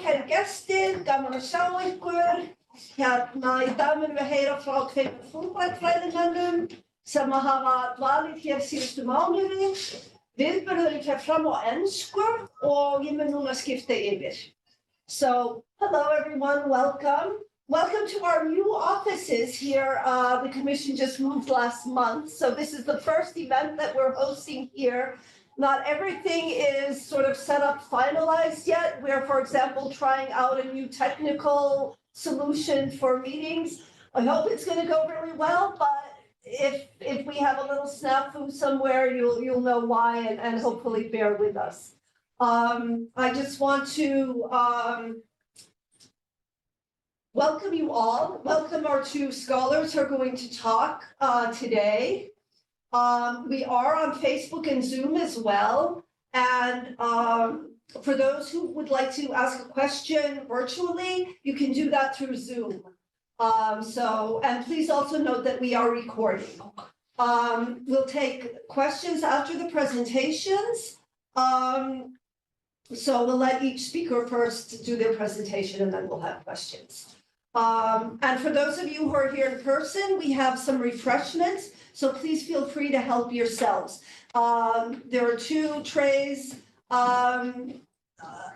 kæri gestir, gaman að sjá ykkur. Í dag munum við heyra frá tveimur Fulbright-fræðimönnum sem hafa dvalið hér síðustu mánuði. Viðburðurinn fer fram á ensku og ég mun núna skipta yfir. So, hello everyone, welcome. Welcome to our new offices here. The commission just moved last month, so this is the first event that we're hosting here. Not everything is sort of set up, finalized yet. We're, for example, trying out a new technical solution for meetings. I hope it's going to go really well, but if we have a little snafu somewhere, you'll know why, and hopefully bear with us. I just want to welcome you all. Welcome our two scholars who are going to talk today. We are on Facebook and Zoom as well. And for those who would like to ask a question virtually, you can do that through Zoom. And please also note that we are recording. We'll take questions after the presentations. So we'll let each speaker first do their presentation and then we'll have questions. And for those of you who are here in person, we have some refreshments. So please feel free to help yourselves. There are two trays, and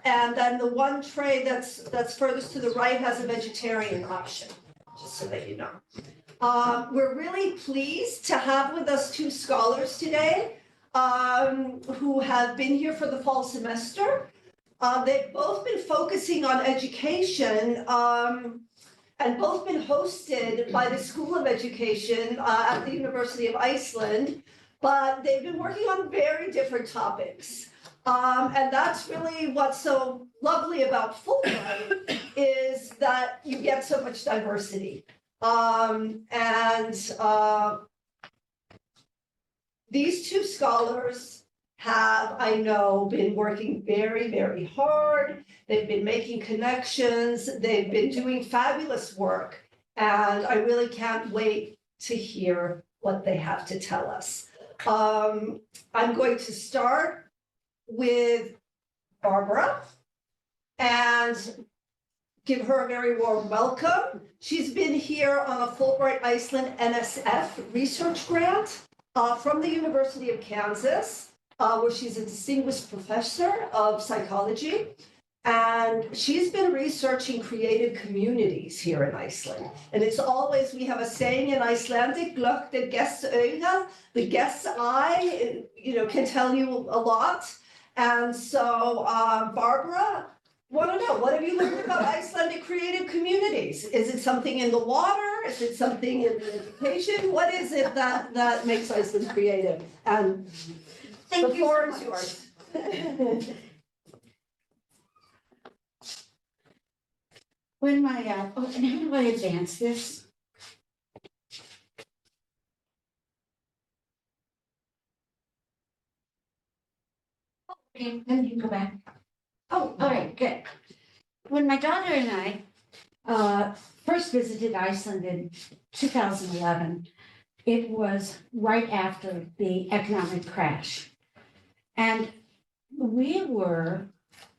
then the one tray that's furthest to the right has a vegetarian option, just so that you know. We're really pleased to have with us two scholars today who have been here for the fall semester. They've both been focusing on education and both been hosted by the School of Education at the University of Iceland, but they've been working on very different topics. And that's really what's so lovely about Fulbright is that you get so much diversity. These two scholars have, I know, been working very, very hard. They've been making connections. They've been doing fabulous work. And I really can't wait to hear what they have to tell us. I'm going to start with Barbara and give her a very warm welcome. She's been here on a Fulbright-NSF research grant from the University of Kansas, where she's a distinguished professor of psychology. And she's been researching creative communities here in Iceland. And it's always, we have a saying in Icelandic, "Glöggt er gests auga," the guest's eye, can tell you a lot. And so, Barbara, want to know, what have you learned about Icelandic creative communities? Is it something in the water? Is it something in the education? What is it that makes Iceland creative? And the floor is yours. When my, and how do I advance this? Okay, then you can go back. Oh, all right, good. When my daughter and I first visited Iceland in 2011, it was right after the economic crash. And we were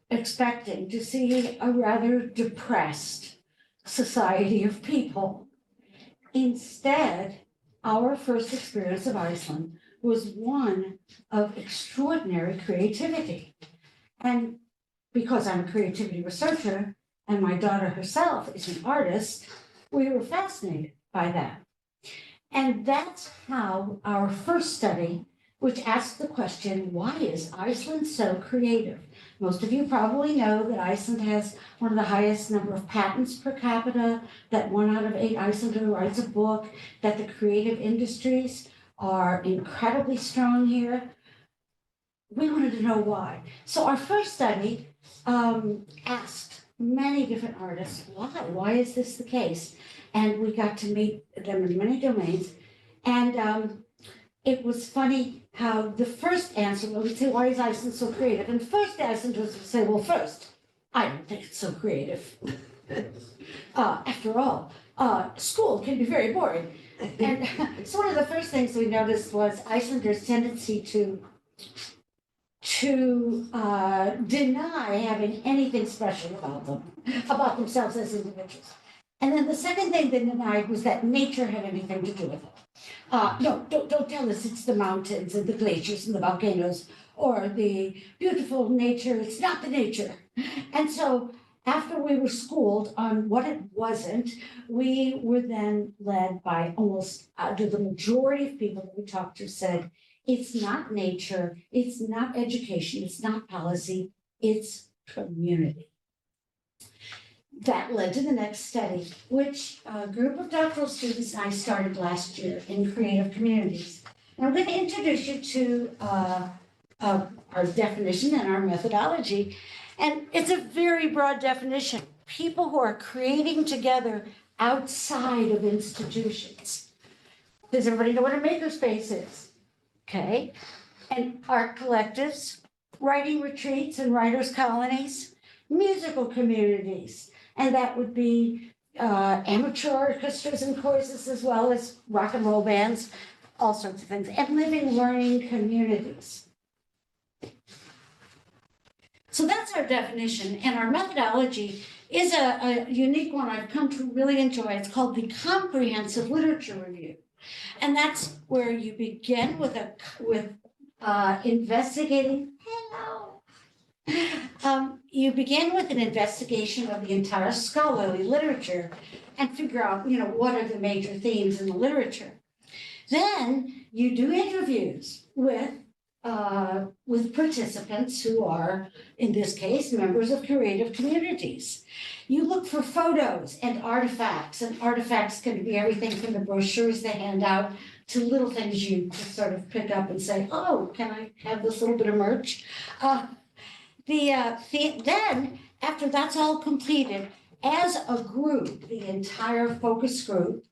expecting to see a rather depressed society of people. Instead, our first experience of Iceland was one of extraordinary creativity. And because I'm a creativity researcher and my daughter herself is an artist, we were fascinated by that. And that's how our first study, which asked the question, why is Iceland so creative? Most of you probably know that Iceland has one of the highest number of patents per capita, that 1 out of 8 Icelanders writes a book, that the creative industries are incredibly strong here. We wanted to know why. So our first study asked many different artists, why is this the case? And we got to meet them in many domains. And it was funny how the first answer, well, we'd say, why is Iceland so creative? And the first answer was to say, well, first, I don't think it's so creative. After all, school can be very boring. And so one of the first things we noticed was Icelanders' tendency to to deny having anything special about them, about themselves as individuals. And then the second thing they denied was that nature had anything to do with it. No, don't tell us it's the mountains and the glaciers and the volcanoes or the beautiful nature. It's not the nature. And so after we were schooled on what it wasn't, we were then led by almost the majority of people that we talked to said, it's not nature, it's not education, it's not policy, it's community. That led to the next study, which a group of doctoral students and I started last year in creative communities. And I'm going to introduce you to our definition and our methodology. And it's a very broad definition. People who are creating together outside of institutions. Does everybody know what a makerspace is? Okay. And art collectives, writing retreats and writers' colonies, musical communities. And that would be amateur orchestras and choruses, as well as rock and roll bands, all sorts of things, and living learning communities. So that's our definition, and our methodology is a unique one I've come to really enjoy. It's called the comprehensive literature review. And that's where you begin with investigating, you begin with an investigation of the entire scholarly literature and figure out, what are the major themes in the literature. Then you do interviews with participants who are, in this case, members of creative communities. You look for photos and artifacts can be everything from the brochures they hand out to little things you just sort of pick up and say, oh, can I have this little bit of merch? Then, after that's all completed, as a group, the entire focus group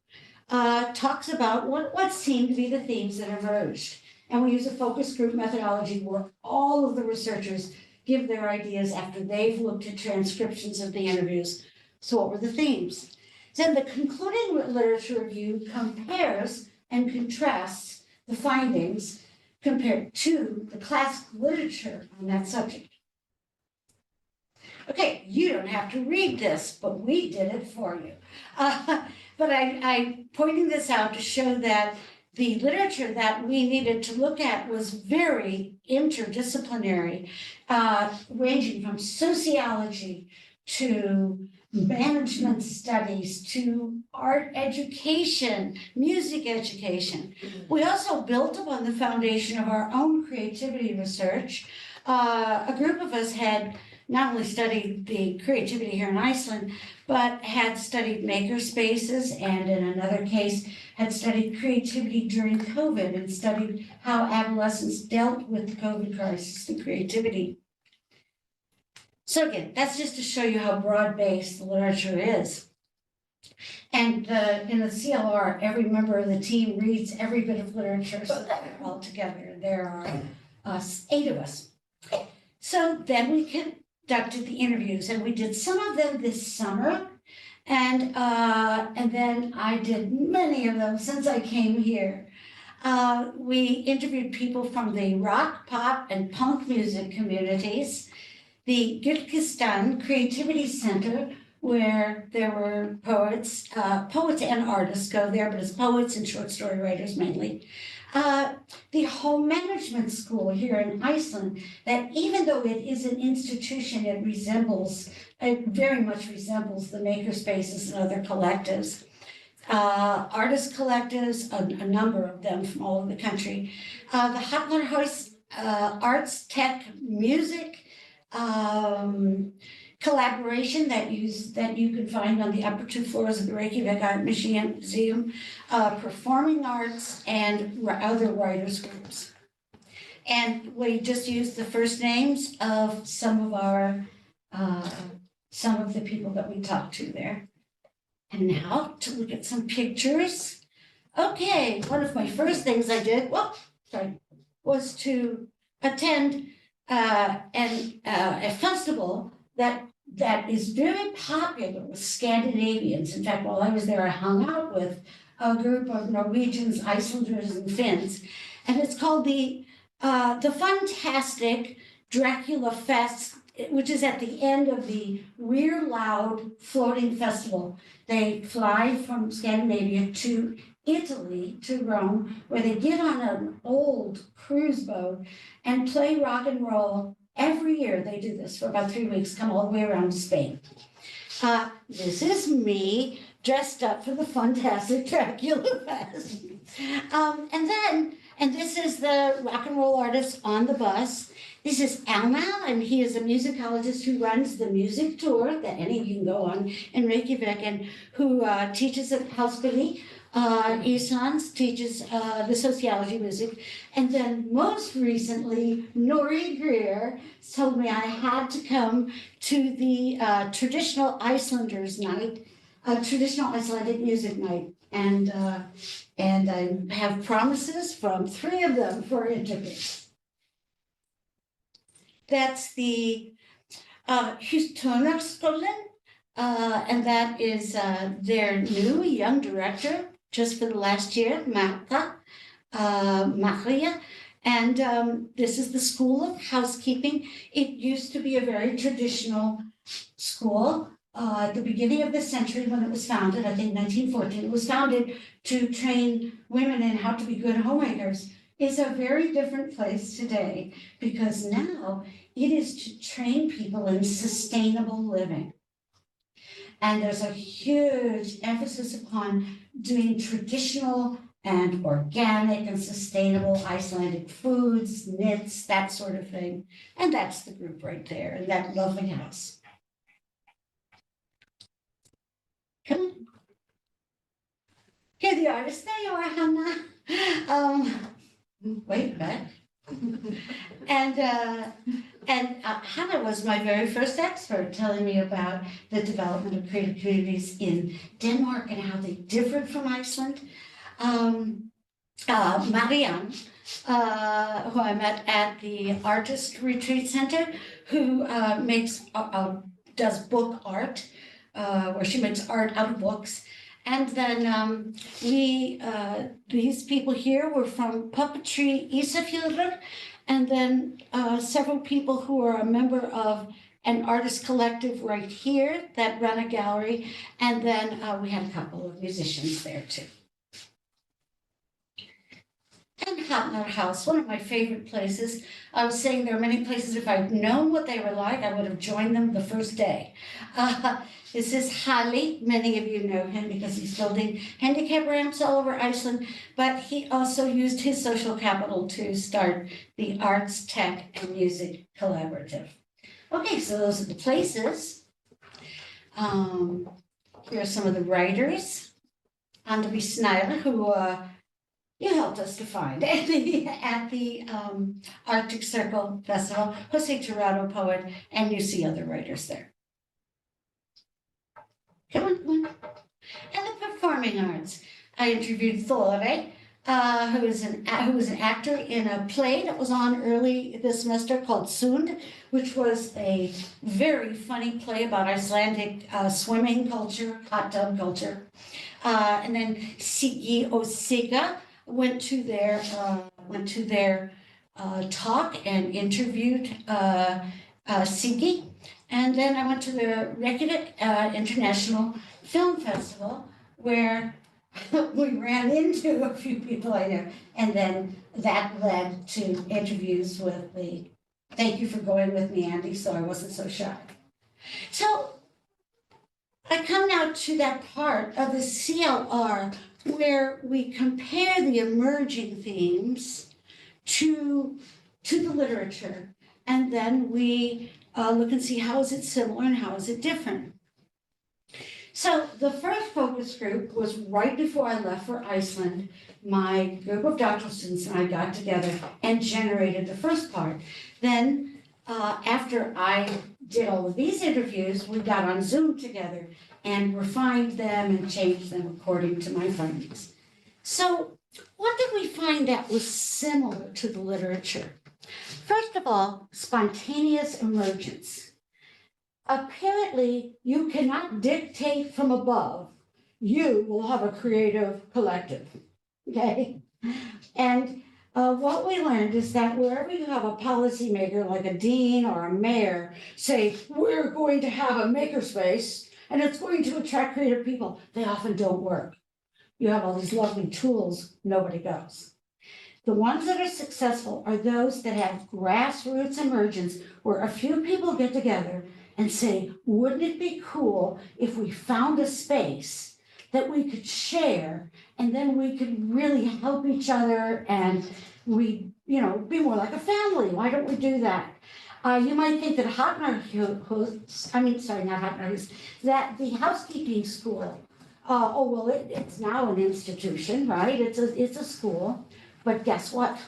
talks about what seem to be the themes that emerged. And we use a focus group methodology where all of the researchers give their ideas after they've looked at transcriptions of the interviews. So what were the themes? Then the concluding literature review compares and contrasts the findings compared to the classical literature on that subject. Okay, you don't have to read this, but we did it for you. But I'm pointing this out to show that the literature that we needed to look at was very interdisciplinary, ranging from sociology to management studies to art education, music education. We also built upon the foundation of our own creativity research. A group of us had not only studied the creativity here in Iceland, but had studied maker spaces, and in another case, had studied creativity during COVID and studied how adolescents dealt with the COVID crisis and creativity. So again, that's just to show you how broad-based the literature is. And in the CLR, every member of the team reads every bit of literature so that we're all together. There are 8 of us. So then we conducted the interviews, and we did some of them this summer, and then I did many of them since I came here. We interviewed people from the rock, pop, and punk music communities, the Gita Creativity Center, where there were poets and artists go there, but it's poets and short story writers mainly. The home management school here in Iceland, that even though it is an institution, it very much resembles the makerspaces and other collectives. Artist collectives, a number of them from all over the country. The Hafnarhús Arts, Tech, Music, collaboration that you can find on the upper 2 floors of the Reykjavik Art Museum, performing arts, and other writers groups. And we just used the first names of some of the people that we talked to there. And now to look at some pictures. Okay, one of my first things I did, was to attend a festival that is very popular with Scandinavians. In fact, while I was there, I hung out with a group of Norwegians, Icelanders, and Finns, and it's called the Fantastic Dracula Fest, which is at the end of the Rear Loud Floating Festival. They fly from Scandinavia to Italy, to Rome, where they get on an old cruise boat and play rock and roll. Every year they do this for about 3 weeks, come all the way around to Spain. This is me dressed up for the fantastic Dracula Fest. And this is the rock and roll artist on the bus. This is Almal, and he is a musicologist who runs the music tour that any of you can go on in Reykjavik, and who teaches at Háskóli Íslands, teaches the sociology music. And then most recently, Nori Greer told me I had to come to the traditional Icelanders night, traditional Icelandic music night. And I have promises from 3 of them for interviews. That's the Hustónarskólan, and that is their new young director, just for the last year, Maria. And this is the School of Housekeeping. It used to be a very traditional school. At the beginning of the century, when it was founded, I think 1914, it was founded to train women in how to be good homemakers. Is a very different place today, because now it is to train people in sustainable living. And there's a huge emphasis upon doing traditional and organic and sustainable Icelandic foods, knits, that sort of thing. And that's the group right there in that lovely house. Come on. Here the artist. There you are, Hannah. Wait back. And Hannah was my very first expert, telling me about the development of creative communities in Denmark and how they differed from Iceland. Marianne, who I met at the Artist Retreat Center, who does book art, where she makes art out of books. And then these people here were from Puppetry Ísafjörður, and then several people who are a member of an artist collective right here that run a gallery. And then we had a couple of musicians there too. And Hotner House, one of my favorite places. I was saying there are many places, if I'd known what they were like, I would have joined them the first day. This is Halli. Many of you know him because he's building handicap ramps all over Iceland, but he also used his social capital to start the Arts, Tech, and Music Collaborative. Okay, so those are the places. Here are some of the writers. Andri Snæder, who you helped us to find at the Arctic Circle Festival. Jose Tirado, poet, and you see other writers there. Come on. And the performing arts. I interviewed Thore, who was an actor in a play that was on early this semester called Sund, which was a very funny play about Icelandic swimming culture, hot tub culture. And then Sigi Osika went to their talk and interviewed Sigi. And then I went to the Reykjavik International Film Festival, where we ran into a few people I know, and then that led to interviews with the "Thank you for going with me, Andy," so I wasn't so shy. So I come now to that part of the CLR where we compare the emerging themes to the literature, and then we look and see how is it similar and how is it different. So the first focus group was right before I left for Iceland. My group of doctoral students and I got together and generated the first part. Then after I did all of these interviews, we got on Zoom together and refined them and changed them according to my findings. So what did we find that was similar to the literature? First of all, spontaneous emergence. Apparently, you cannot dictate from above. You will have a creative collective, okay? And what we learned is that wherever you have a policymaker like a dean or a mayor say, we're going to have a makerspace and it's going to attract creative people, they often don't work. You have all these lovely tools, nobody goes. The ones that are successful are those that have grassroots emergence where a few people get together and say, wouldn't it be cool if we found a space that we could share and then we could really help each other and we, be more like a family. Why don't we do that? You might think that that the housekeeping school, it's now an institution, right? It's a school, but guess what?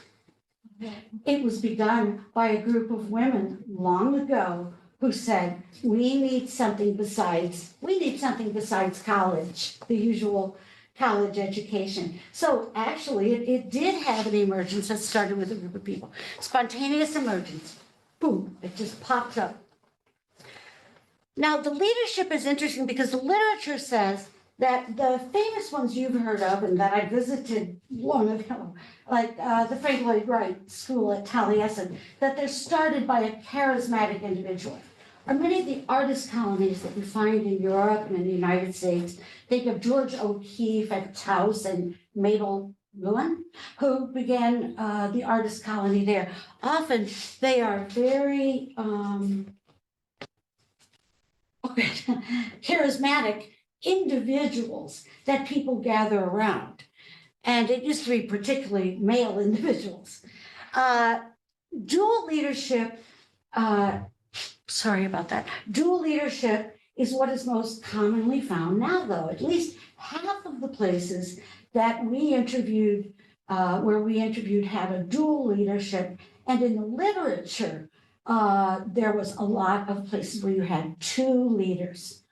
It was begun by a group of women long ago who said, we need something besides college, the usual college education. So actually, it did have an emergence that started with a group of people. Spontaneous emergence, boom, it just popped up. Now, the leadership is interesting because the literature says that the famous ones you've heard of, and that I visited one of them, like the Frank Lloyd Wright School at Taliesin, that they're started by a charismatic individual. Or many of the artist colonies that we find in Europe and in the United States, think of George O'Keeffe at Taos and Mabel Lewin, who began the artist colony there. Often they are very charismatic individuals that people gather around. And it used to be particularly male individuals. Dual leadership, dual leadership is what is most commonly found now, though. At least half of the places that we interviewed, had a dual leadership. And in the literature, there was a lot of places where you had two leaders.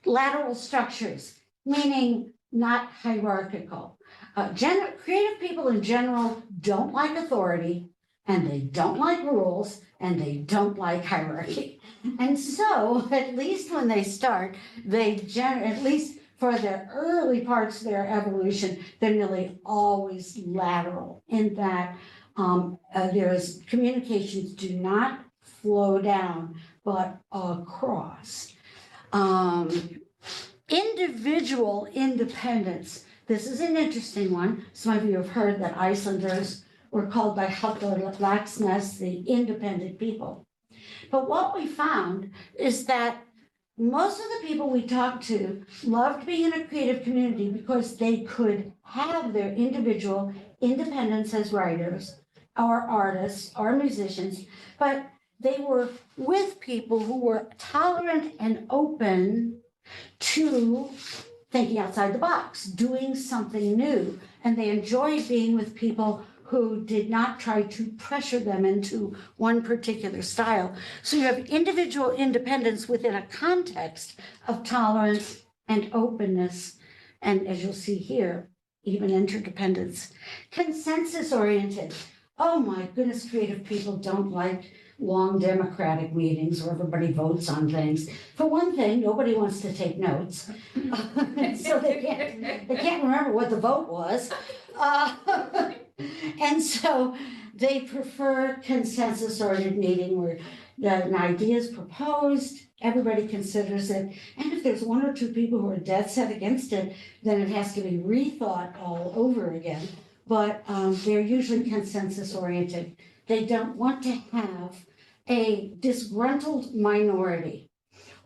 Lateral structures, meaning not hierarchical. Creative people in general don't like authority, and they don't like rules, and they don't like hierarchy. And so, at least when they start, at least for the early parts of their evolution, they're nearly always lateral in that communications do not flow down, but across. Individual independence. This is an interesting one. Some of you have heard that Icelanders were called by Halldór Laxness the independent people. But what we found is that most of the people we talked to loved being in a creative community because they could have their individual independence as writers or artists or musicians, but they were with people who were tolerant and open to thinking outside the box, doing something new. And they enjoyed being with people who did not try to pressure them into one particular style. So you have individual independence within a context of tolerance and openness. And as you'll see here, even interdependence. Consensus oriented. Oh my goodness, creative people don't like long democratic meetings where everybody votes on things. For one thing, nobody wants to take notes. So they can't remember what the vote was. And so they prefer consensus-oriented meeting where an idea is proposed, everybody considers it, and if there's one or two people who are dead set against it, then it has to be rethought all over again. But they're usually consensus-oriented. They don't want to have a disgruntled minority.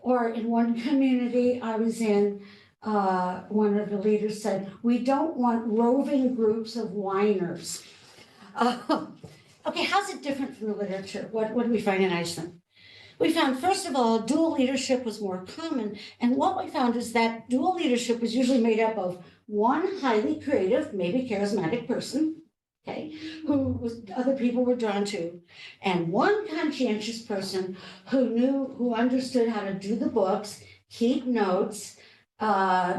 Or in one community I was in, one of the leaders said, we don't want roving groups of whiners. Okay, how's it different from the literature? What do we find in Iceland? We found, first of all, dual leadership was more common. And what we found is that dual leadership was usually made up of one highly creative, maybe charismatic person, okay, who other people were drawn to, and one conscientious person who understood how to do the books, keep notes,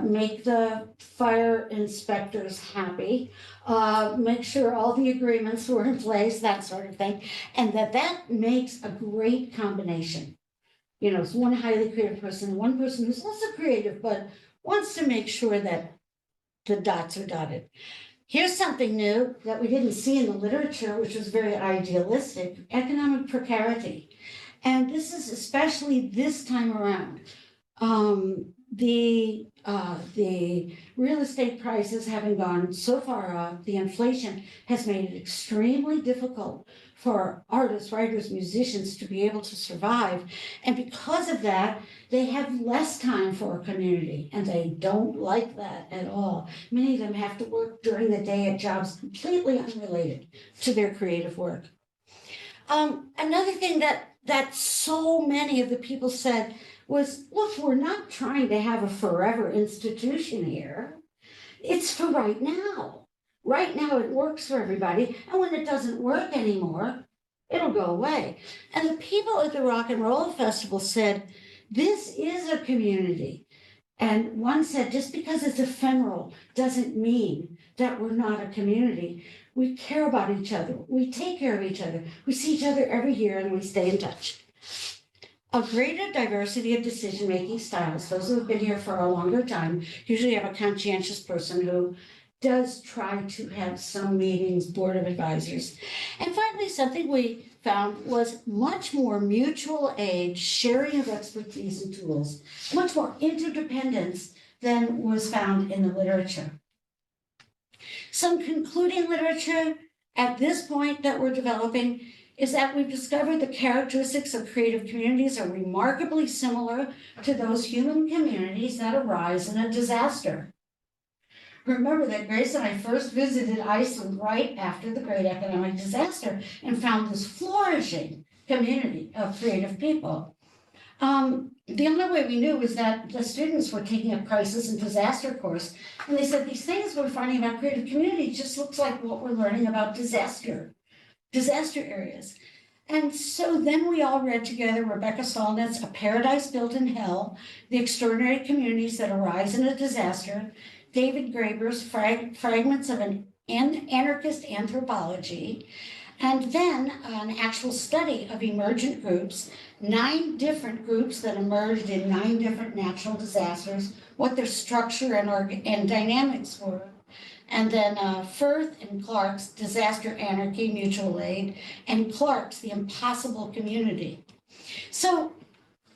make the fire inspectors happy, make sure all the agreements were in place, that sort of thing, and that makes a great combination. It's one highly creative person, one person who's also creative, but wants to make sure that the dots are dotted. Here's something new that we didn't see in the literature, which was very idealistic, economic precarity. And this is especially this time around. The real estate prices having gone so far up, the inflation has made it extremely difficult for artists, writers, musicians to be able to survive. And because of that, they have less time for a community, and they don't like that at all. Many of them have to work during the day at jobs completely unrelated to their creative work. Another thing that so many of the people said was, look, we're not trying to have a forever institution here. It's for right now. Right now it works for everybody, and when it doesn't work anymore, it'll go away. And the people at the Rock and Roll Festival said, this is a community. And one said, just because it's ephemeral doesn't mean that we're not a community. We care about each other. We take care of each other. We see each other every year, and we stay in touch. A greater diversity of decision-making styles. Those who have been here for a longer time usually have a conscientious person who does try to have some meetings, board of advisors. And finally, something we found was much more mutual aid, sharing of expertise and tools, much more interdependence than was found in the literature. Some concluding literature at this point that we're developing is that we've discovered the characteristics of creative communities are remarkably similar to those human communities that arise in a disaster. Remember that Grace and I first visited Iceland right after the great economic disaster and found this flourishing community of creative people. The only way we knew was that the students were taking a crisis and disaster course, and they said these things we're finding about creative community just looks like what we're learning about disaster areas. And so then we all read together Rebecca Solnit's A Paradise Built in Hell, The Extraordinary Communities That Arise in a Disaster, David Graeber's Fragments of an Anarchist Anthropology, and then an actual study of emergent groups, 9 different groups that emerged in 9 different natural disasters, what their structure and dynamics were. And then Firth and Clark's Disaster Anarchy Mutual Aid, and Clark's The Impossible Community. So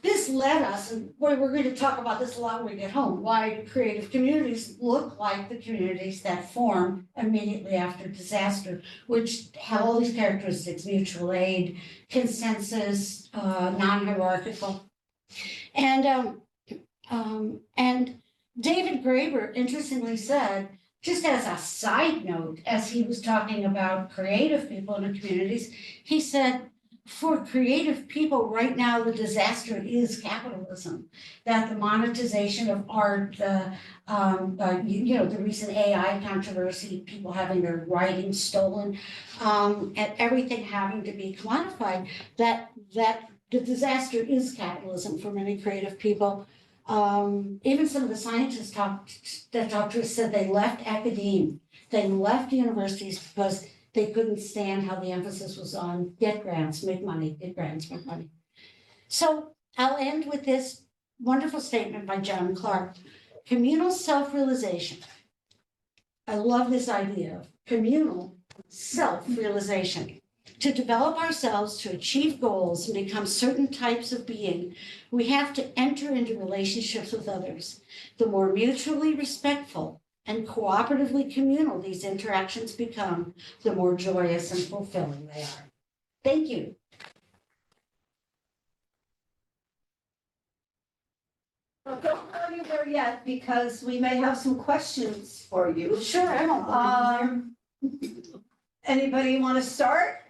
this led us, and boy, we're going to talk about this a lot when we get home, why creative communities look like the communities that form immediately after disaster, which have all these characteristics: mutual aid, consensus, non-hierarchical. And David Graeber interestingly said, just as a side note, as he was talking about creative people in the communities, he said, for creative people right now, the disaster is capitalism, that the monetization of art, the recent AI controversy, people having their writing stolen, and everything having to be commodified, that the disaster is capitalism for many creative people. Even some of the scientists that talked to us said they left academia, they left universities because they couldn't stand how the emphasis was on get grants, make money, get grants, make money. So I'll end with this wonderful statement by John Clark: communal self-realization. I love this idea of communal self-realization. To develop ourselves, to achieve goals and become certain types of being, we have to enter into relationships with others. The more mutually respectful and cooperatively communal these interactions become, the more joyous and fulfilling they are. Thank you. Well, don't go anywhere yet, because we may have some questions for you. Sure, I don't. Anybody want to start?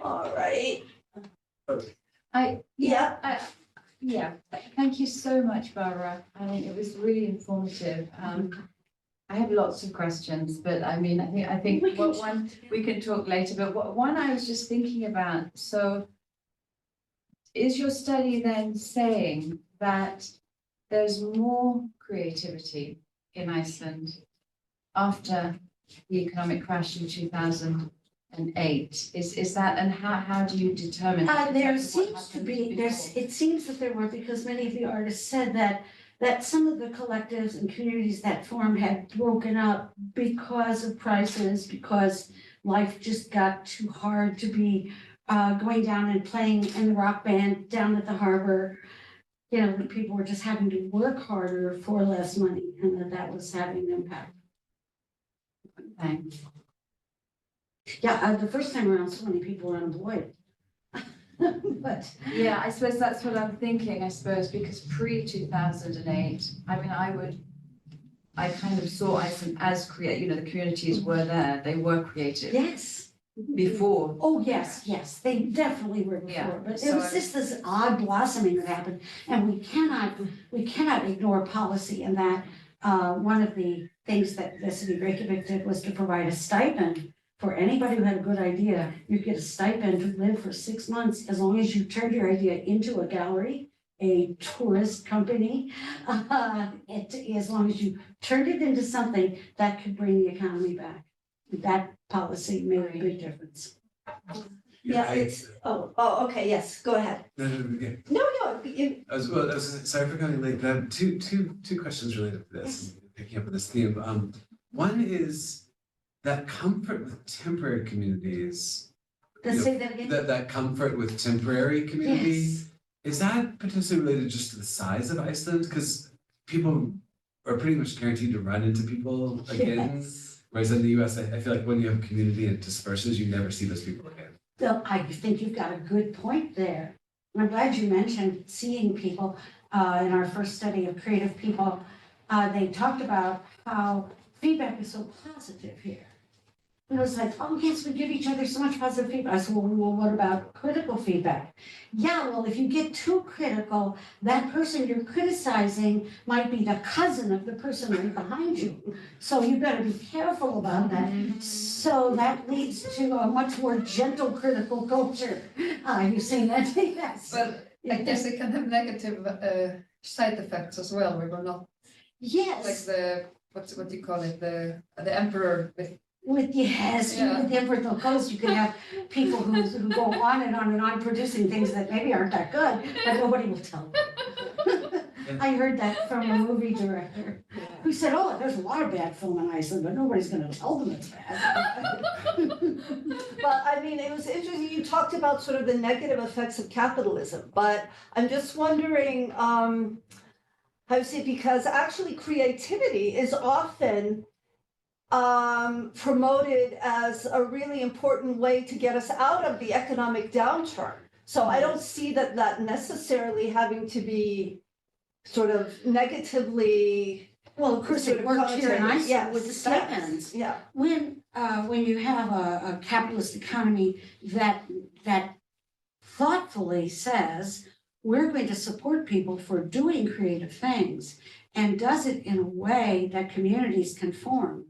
All right. Yeah, thank you so much, Barbara. I think it was really informative. I have lots of questions, but I mean, I think we can talk later, but one I was just thinking about. So is your study then saying that there's more creativity in Iceland after the economic crash in 2008? Is that, and how do you determine? There seems to be, it seems that there were, because many of the artists said that that some of the collectives and communities that formed had broken up because of prices, because life just got too hard to be going down and playing in the rock band down at the harbor. You know, that people were just having to work harder for less money, and that was having an impact. Thanks. Yeah, the first time around, so many people were unemployed. But Yeah, I suppose that's what I'm thinking, I suppose, because pre-2008, I mean, I kind of saw Iceland as the communities were there, they were created yes. before. Oh, yes, yes, they definitely were Yeah, before, but it so was just this odd blossoming that happened. And we cannot ignore policy, and that one of the things that the city of Reykjavik did was to provide a stipend for anybody who had a good idea. You get a stipend to live for 6 months as long as you turned your idea into a gallery, a tourist company. As long as you turned it into something that could bring the economy back. That policy made a big difference. Yeah, okay, yes, go ahead. Yeah. No, Sorry for coming late, but I have two questions related to this, picking up on this theme. One is that comfort with temporary communities, Let's say that again. that comfort with temporary community, Yes. is that potentially related just to the size of Iceland? Because people are pretty much guaranteed to run into people again. Yes. Whereas in the US, I feel like when you have a community and it disperses, you never see those people again. So I think you've got a good point there. I'm glad you mentioned seeing people. In our first study of creative people, they talked about how feedback is so positive here. And it was like, oh, yes, we give each other so much positive feedback. I said, well, what about critical feedback? Yeah, well, if you get too critical, that person you're criticizing might be the cousin of the person right behind you. So you better be careful about that. So that leads to a much more gentle critical culture. You've seen that? Yes. But I guess it can have negative side effects as well. We were not like Yes. the what do you call it, the emperor with With the infertile coast, you can have people who go on and on producing things that maybe aren't that good, but nobody will tell them. I heard that from a movie director who said, oh, there's a lot of bad film in Iceland, but nobody's gonna tell them it's bad. but I mean, it was interesting, you talked about sort of the negative effects of capitalism, but I'm just wondering, how to say, because actually creativity is often promoted as a really important way to get us out of the economic downturn. So I don't see that necessarily having to be sort of negatively. Well, of course, it worked here in Iceland with the stipends. Yeah. When you have a capitalist economy that thoughtfully says, we're going to support people for doing creative things and does it in a way that communities can form.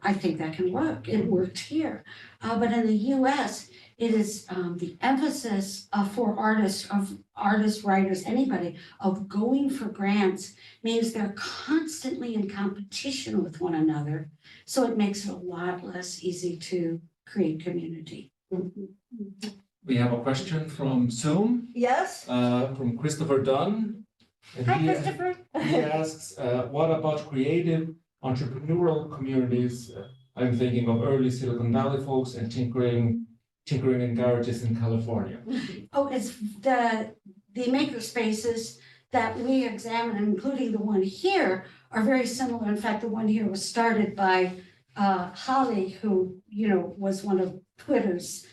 I think that can work. It worked here. But in the US, it is the emphasis for artists, writers, anybody, of going for grants means they're constantly in competition with one another. So it makes it a lot less easy to create community. We have a question from Zoom, Yes? from Christopher Dunn. And Hi, he- Christopher. He asks, what about creative entrepreneurial communities? I'm thinking of early Silicon Valley folks and tinkering in garages in California. Oh, it's the maker spaces that we examine, including the one here, are very similar. In fact, the one here was started by Holly, who, was one of Twitter's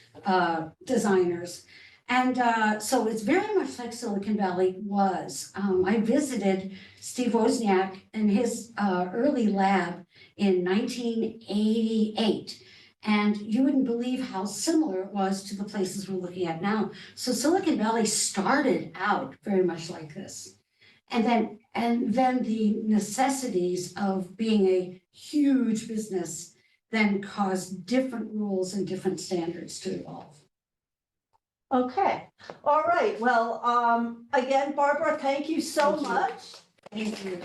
designers. And so it's very much like Silicon Valley was. I visited Steve Wozniak in his early lab in 1988. And you wouldn't believe how similar it was to the places we're looking at now. So Silicon Valley started out very much like this. And then the necessities of being a huge business then caused different rules and different standards to evolve. Okay, all right, well, again, Barbara, thank you so much. Thank you.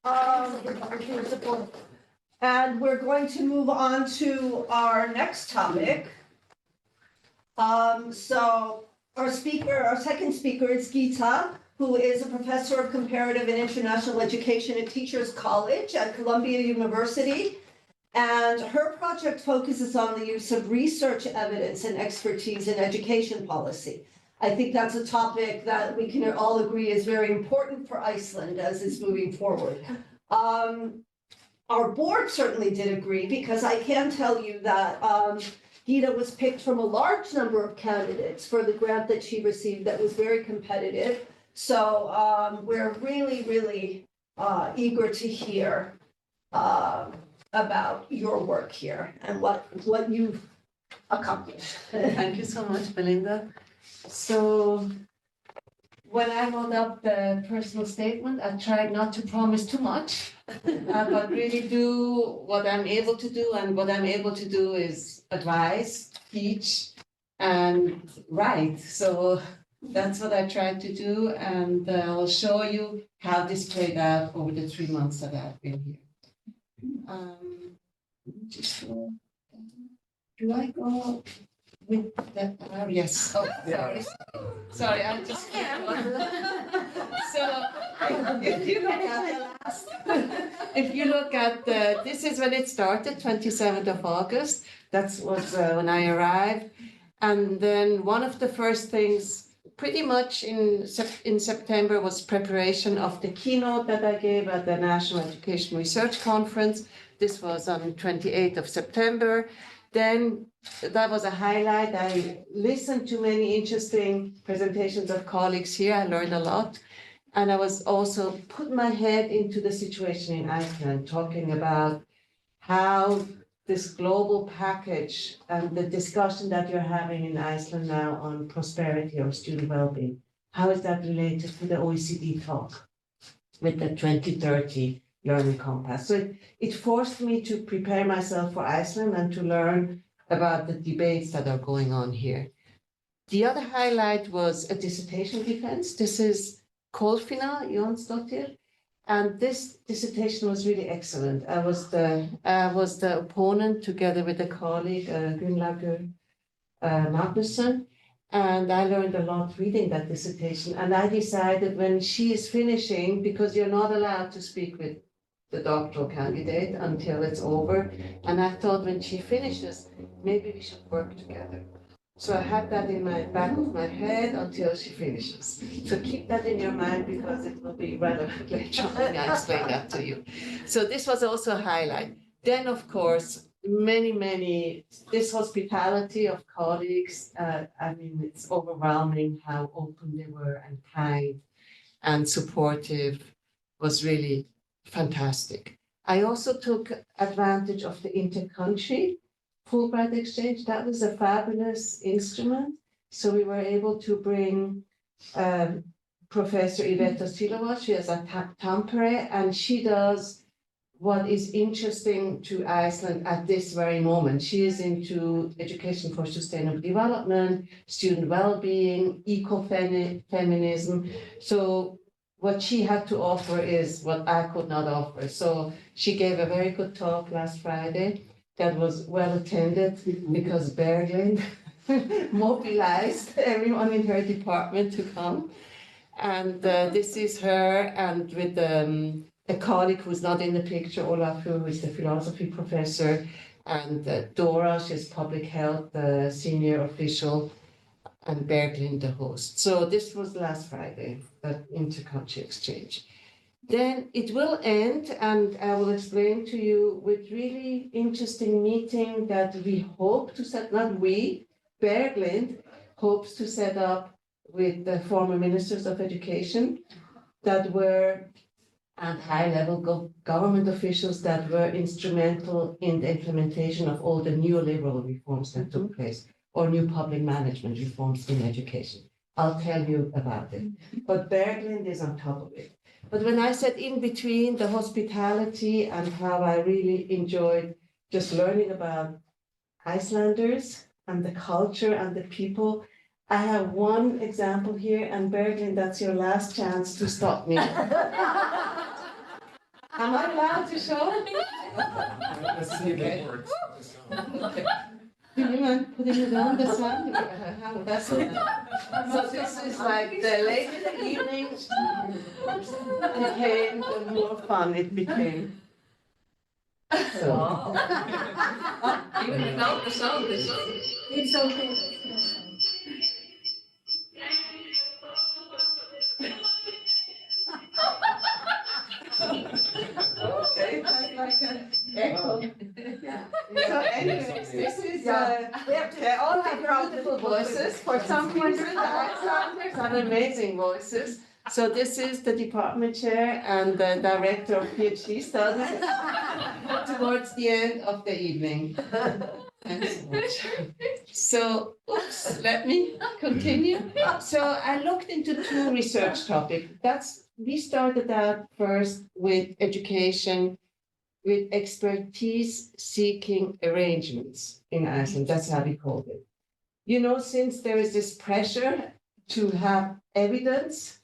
For your support. And we're going to move on to our next topic. So our second speaker is Gita, who is a professor of comparative and international education at Teachers College at Columbia University. And her project focuses on the use of research evidence and expertise in education policy. I think that's a topic that we can all agree is very important for Iceland as it's moving forward. Our board certainly did agree, because I can tell you that Gita was picked from a large number of candidates for the grant that she received that was very competitive. So we're really, really eager to hear about your work here and what you've accomplished. Thank you so much, Belinda. So when I wrote up the personal statement, I tried not to promise too much, but really do what I'm able to do. And what I'm able to do is advise, teach, and write. So that's what I tried to do. And I'll show you how this played out over the 3 months that I've been here. Do I go with that? Yes. Oh, sorry. Sorry, I just. So if you look at the last, if you look at this is when it started, 27th of August. That was when I arrived, and then one of the first things, pretty much in September, was preparation of the keynote that I gave at the National Education Research Conference. This was on 28th of September. Then that was a highlight. I listened to many interesting presentations of colleagues here. I learned a lot. And I was also put my head into the situation in Iceland, talking about how this global package and the discussion that you're having in Iceland now on prosperity or student well-being, how is that related to the OECD talk with the 2030 Learning Compass? So it forced me to prepare myself for Iceland and to learn about the debates that are going on here. The other highlight was a dissertation defense. This is Kolfinna Jónsdóttir, and this dissertation was really excellent. I was the opponent together with a colleague, Gunnlaugur Magnusson, and I learned a lot reading that dissertation. And I decided when she is finishing, because you're not allowed to speak with the doctoral candidate until it's over, and I thought when she finishes, maybe we should work together. So I had that in my back of my head until she finishes. So keep that in your mind, because it will be relevant later on when I explain that to you. So this was also a highlight. Then, of course, many, this hospitality of colleagues, I mean, it's overwhelming how open they were and kind and supportive. Was really fantastic. I also took advantage of the inter-country Fulbright exchange. That was a fabulous instrument. So we were able to bring Professor Iveta Silovac. She is at Tampere, and she does what is interesting to Iceland at this very moment. She is into education for sustainable development, student well-being, ecofeminism. So what she had to offer is what I could not offer. So she gave a very good talk last Friday that was well attended, because Berglind mobilized everyone in her department to come. And this is her, and with a colleague who's not in the picture, Olaf, who is the philosophy professor, and Dora, she's public health senior official, and Berglind, the host. So this was last Friday, that inter-country exchange. Then it will end, and I will explain to you, with really interesting meeting that we hope to set, not we, Berglind hopes to set up with the former ministers of education that were, and high-level government officials that were instrumental in the implementation of all the neoliberal reforms that took place, or new public management reforms in education. I'll tell you about it. But Berglind is on top of it. But when I said in between the hospitality and how I really enjoyed just learning about Icelanders and the culture and the people, I have one example here, and Berglind, that's your last chance to stop me. Am I allowed to show? Let's see if it works. Okay. Do you mind putting it on the sound? How that's so this is like the later the evening became, the more fun it became. So. Even without the sound, It's okay. Okay, that's like an echo. So anyways, this is, they all have beautiful voices. For some reason, the Icelanders have amazing voices. So this is the department chair and the director of PhD studies towards the end of the evening. Thanks so much. So, oops, let me continue. So I looked into two research topics. We started out first with education, with expertise seeking arrangements in Iceland. That's how we called it. You know, since there is this pressure to have evidence,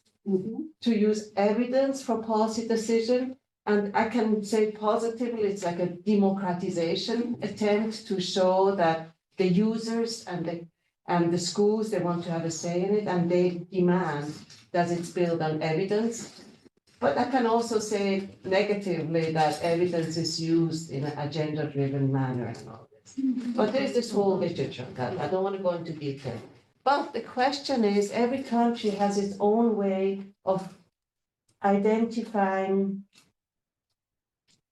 to use evidence for policy decision, and I can say positively, it's like a democratization attempt to show that the users and the schools, they want to have a say in it, and they demand that it's built on evidence. But I can also say negatively that evidence is used in an agenda-driven manner and all this. But there's this whole literature that I don't want to go into detail. But the question is, every country has its own way of identifying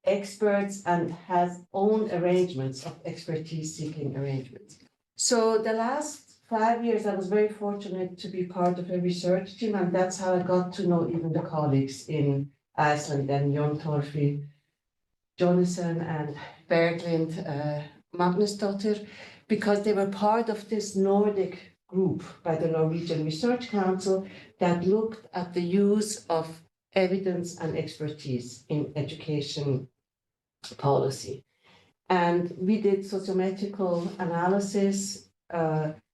experts and has own arrangements of expertise seeking arrangements. So the last 5 years, I was very fortunate to be part of a research team, and that's how I got to know even the colleagues in Iceland and Jon Torfi, Jonathan and Berglind Magnusdóttir, because they were part of this Nordic group by the Norwegian Research Council that looked at the use of evidence and expertise in education policy. And we did sociometrical analysis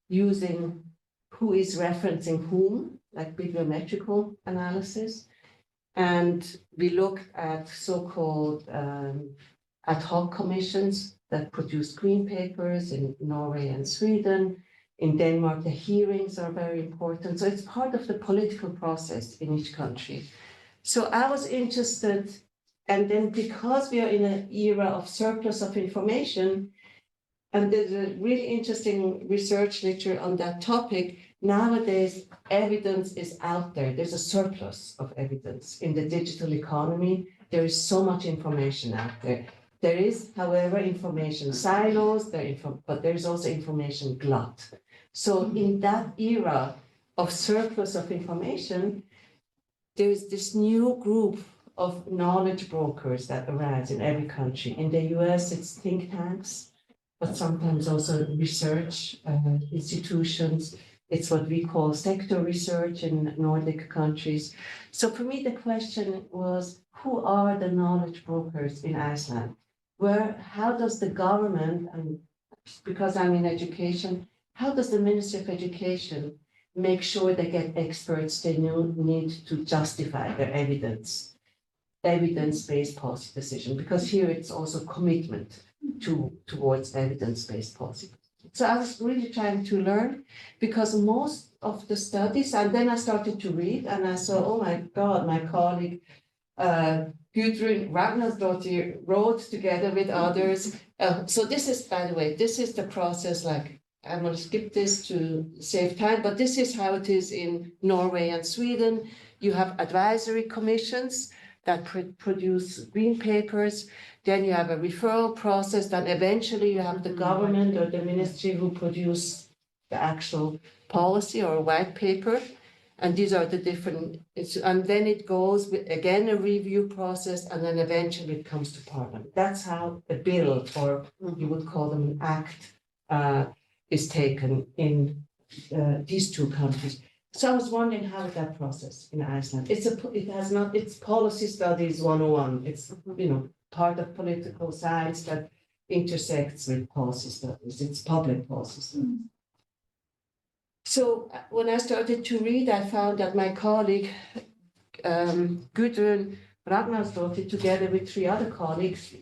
using who is referencing whom, like bibliometrical analysis. And we looked at so-called ad hoc commissions that produce green papers in Norway and Sweden. In Denmark, the hearings are very important. So it's part of the political process in each country. So I was interested, and then because we are in an era of surplus of information, and there's a really interesting research literature on that topic, nowadays evidence is out there. There's a surplus of evidence in the digital economy. There is so much information out there. There is, however, information silos, but there's also information glut. So in that era of surplus of information, there's this new group of knowledge brokers that arise in every country. In the US, it's think tanks, but sometimes also research institutions. It's what we call sector research in Nordic countries. So for me, the question was, who are the knowledge brokers in Iceland? How does the government, and because I'm in education, how does the Ministry of Education make sure they get experts they need to justify their evidence-based policy decision? Because here it's also commitment towards evidence-based policy. So I was really trying to learn, because most of the studies, and then I started to read, and I saw, oh my God, my colleague Gudrun Ragnarsdóttir wrote together with others. So this is, by the way, this is the process, like, I'm going to skip this to save time, but this is how it is in Norway and Sweden. You have advisory commissions that produce green papers. Then you have a referral process. Then eventually you have the government or the ministry who produce the actual policy or white paper. And these are the different, and then it goes with, again, a review process, and then eventually it comes to parliament. That's how a bill, or you would call them an act, is taken in these two countries. So I was wondering how is that process in Iceland? It's policy studies 101. It's, part of political science that intersects with policy studies. It's public policy studies. So when I started to read, I found that my colleague, Gudrun Ragnarsdóttir, together with 3 other colleagues,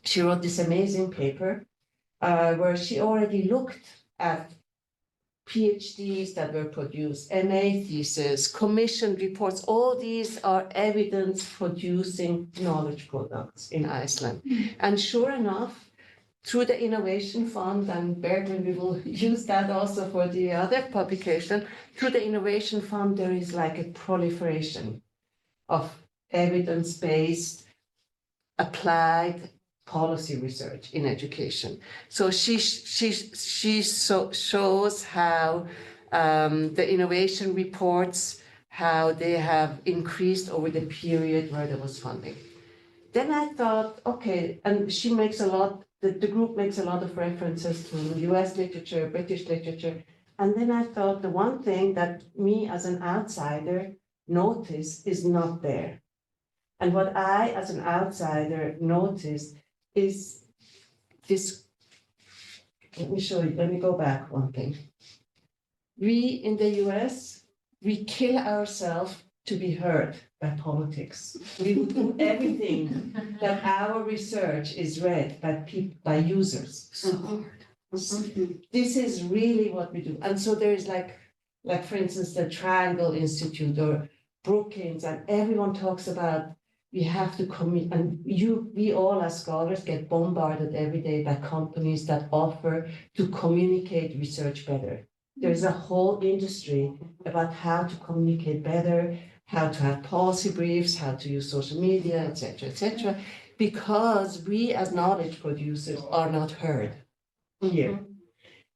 she wrote this amazing paper where she already looked at PhDs that were produced, MA thesis, commission reports, all these are evidence producing knowledge products in Iceland. And sure enough, through the Innovation Fund, and Bergman, we will use that also for the other publication, through the Innovation Fund, there is like a proliferation of evidence-based, applied policy research in education. So she shows how the innovation reports, how they have increased over the period where there was funding. Then I thought, okay, and she makes a lot, the group makes a lot of references to US literature, British literature. And then I thought the one thing that me as an outsider notice is not there. And what I, as an outsider, noticed is this. Let me show you, let me go back one thing. We in the US, we kill ourselves to be heard by politics. We would do everything that our research is read by people, by users. So hard. This is really what we do. And so there is like for instance, the Triangle Institute or Brookings, and everyone talks about we have to commit, and we all as scholars get bombarded every day by companies that offer to communicate research better. There's a whole industry about how to communicate better, how to have policy briefs, how to use social media, etc., because we as knowledge producers are not heard here.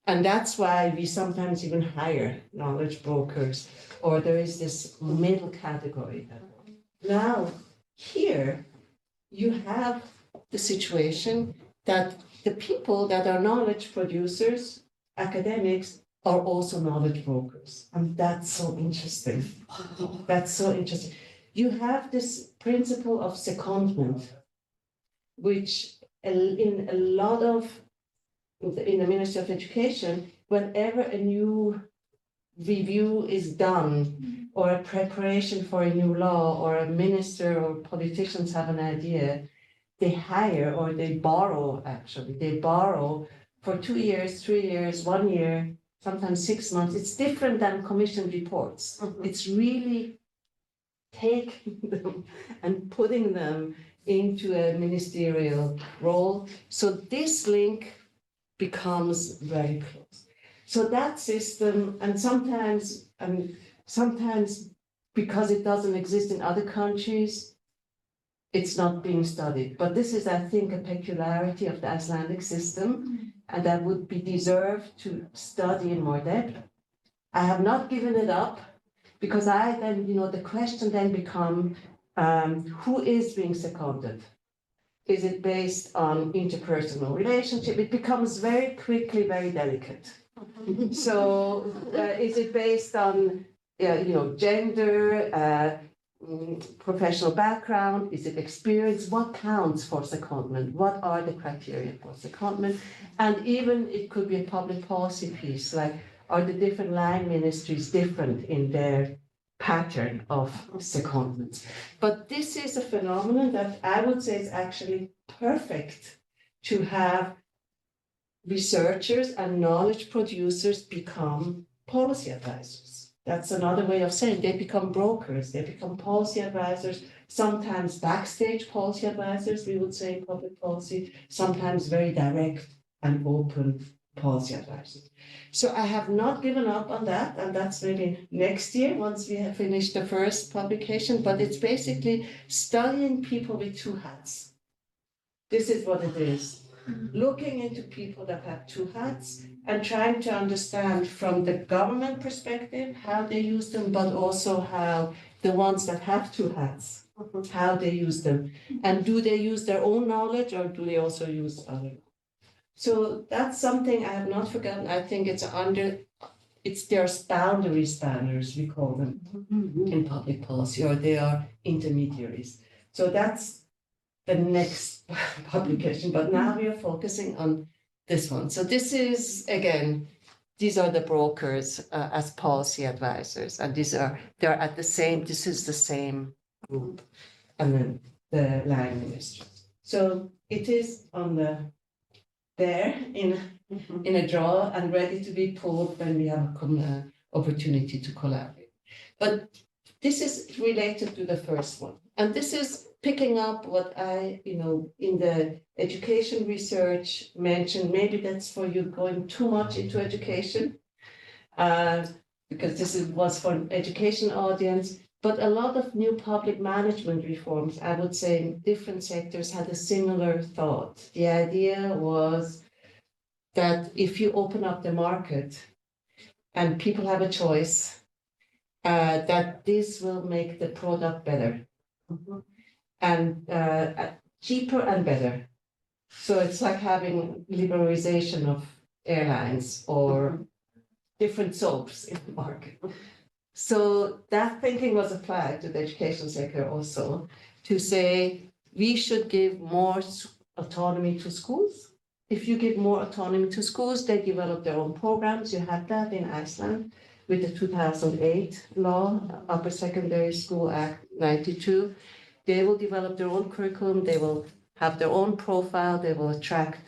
And that's why we sometimes even hire knowledge brokers, or there is this middle category. Now, here, you have the situation that the people that are knowledge producers, academics, are also knowledge brokers. And that's so interesting. That's so interesting. You have this principle of secondment, which in a lot of, in the Ministry of Education, whenever a new review is done, or a preparation for a new law, or a minister or politicians have an idea, they hire or they borrow, actually. They borrow for 2 years, 3 years, 1 year, sometimes 6 months. It's different than commission reports. It's really taking them and putting them into a ministerial role. So this link becomes very close. So that system, and sometimes because it doesn't exist in other countries, it's not being studied. But this is, I think, a peculiarity of the Icelandic system, and that would be deserved to study in more depth. I have not given it up, because I then, the question then become, who is being seconded? Is it based on interpersonal relationship? It becomes very quickly very delicate. So is it based on gender, professional background? Is it experience? What counts for secondment? What are the criteria for secondment? And even it could be a public policy piece, like are the different line ministries different in their pattern of secondments? But this is a phenomenon that I would say is actually perfect to have researchers and knowledge producers become policy advisors. That's another way of saying they become brokers, they become policy advisors, sometimes backstage policy advisors, we would say in public policy, sometimes very direct and open policy advisors. So I have not given up on that, and that's maybe next year once we have finished the first publication, but it's basically studying people with two hats. This is what it is. Looking into people that have two hats and trying to understand from the government perspective how they use them, but also how the ones that have two hats, how they use them. And do they use their own knowledge or do they also use other? So that's something I have not forgotten. I think it's their boundary spanners, we call them in public policy, or they are intermediaries. So that's the next publication, but now we are focusing on this one. So this is, again, these are the brokers as policy advisors, and they're at the same, this is the same group, and then the line ministries. So it is on the there in a drawer and ready to be pulled when we have an opportunity to collaborate. But this is related to the first one. And this is picking up what I, in the education research mentioned. Maybe that's for you going too much into education, because was for an education audience. But a lot of new public management reforms, I would say, in different sectors had a similar thought. The idea was that if you open up the market and people have a choice, that this will make the product better and cheaper and better. So it's like having liberalization of airlines or different soaps in the market. So that thinking was applied to the education sector also, to say we should give more autonomy to schools. If you give more autonomy to schools, they develop their own programs. You have that in Iceland with the 2008 law, Upper Secondary School Act 92. They will develop their own curriculum. They will have their own profile. They will attract